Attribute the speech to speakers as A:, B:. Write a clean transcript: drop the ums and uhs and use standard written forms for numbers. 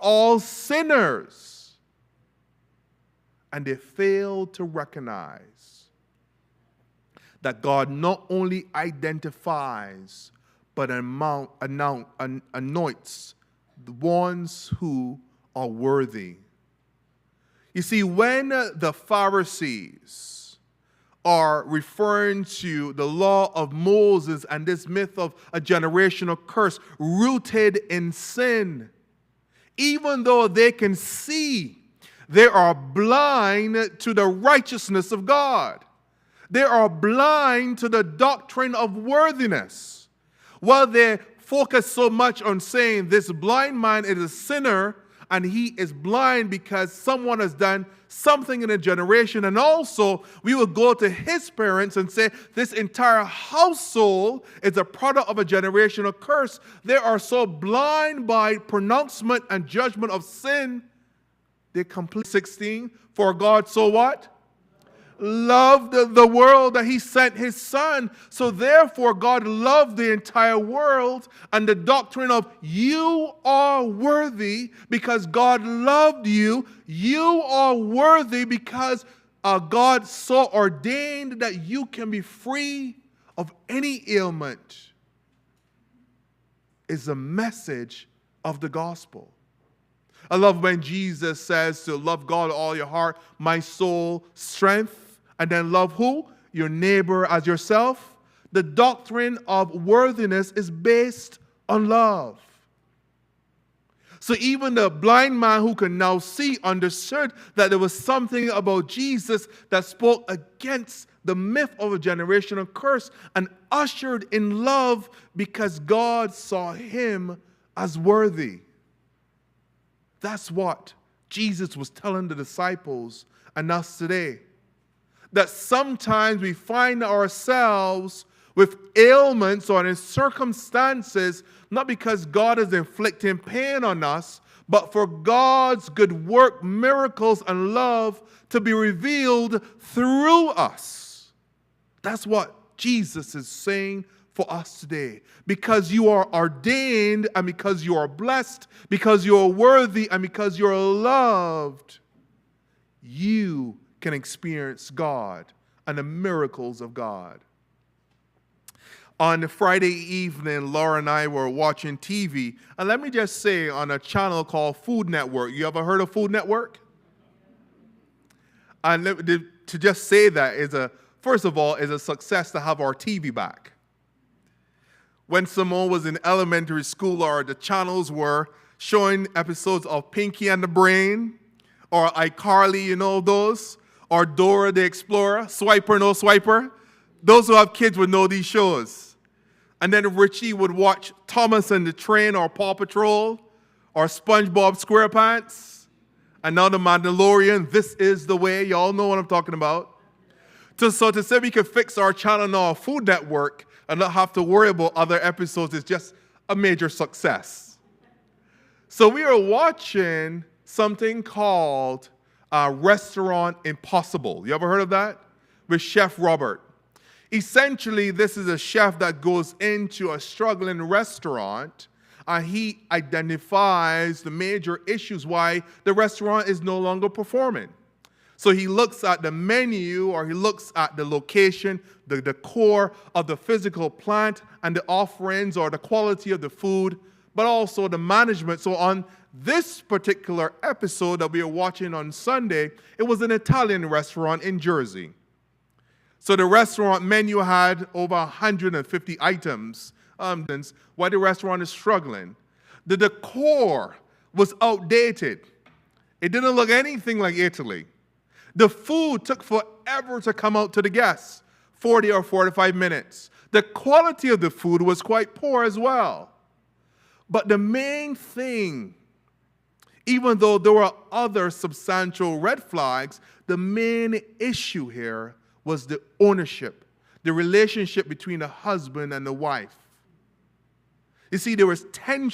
A: all sinners. And they fail to recognize that God not only identifies, but anoints the ones who are worthy. You see, when the Pharisees are referring to the law of Moses and this myth of a generational curse rooted in sin, even though they can see, they are blind to the righteousness of God. They are blind to the doctrine of worthiness. While they focus so much on saying this blind man is a sinner and he is blind because someone has done something in a generation, and also we will go to his parents and say this entire household is a product of a generational curse. They are so blind by pronouncement and judgment of sin. They complete 16, for God so what? Loved the world that he sent his son. So therefore God loved the entire world, and the doctrine of you are worthy because God loved you. You are worthy because God so ordained that you can be free of any ailment is the message of the gospel. I love when Jesus says to love God with all your heart, mind, soul, strength, and then love who? Your neighbor as yourself. The doctrine of worthiness is based on love. So even the blind man who can now see understood that there was something about Jesus that spoke against the myth of a generational curse and ushered in love because God saw him as worthy. That's what Jesus was telling the disciples and us today. That sometimes we find ourselves with ailments or in circumstances, not because God is inflicting pain on us, but for God's good work, miracles, and love to be revealed through us. That's what Jesus is saying for us today. Because you are ordained, and because you are blessed, because you are worthy, and because you are loved, you can experience God and the miracles of God. On Friday evening, Laura and I were watching TV, and let me just say, on a channel called Food Network. You ever heard of Food Network? And to just say that first of all, is a success to have our TV back. When Simone was in elementary school, the channels were showing episodes of Pinky and the Brain, or iCarly, you know those, or Dora the Explorer, Swiper No Swiper. Those who have kids would know these shows. And then Richie would watch Thomas and the Train, or Paw Patrol, or SpongeBob SquarePants. And now The Mandalorian, This Is the Way. Y'all know what I'm talking about. So to say we could fix our channel now, our Food Network, and not have to worry about other episodes is just a major success. So we are watching something called Restaurant Impossible. You ever heard of that? With Chef Robert. Essentially, this is a chef that goes into a struggling restaurant and he identifies the major issues why the restaurant is no longer performing. So he looks at the menu, or he looks at the location, the decor of the physical plant, and the offerings or the quality of the food, but also the management. So on this particular episode that we are watching on Sunday, it was an Italian restaurant in Jersey. So the restaurant menu had over 150 items. Why the restaurant is struggling. The decor was outdated. It didn't look anything like Italy. The food took forever to come out to the guests, 40 or 45 minutes. The quality of the food was quite poor as well. But the main thing, even though there were other substantial red flags, the main issue here was the ownership, the relationship between the husband and the wife. You see, there was tension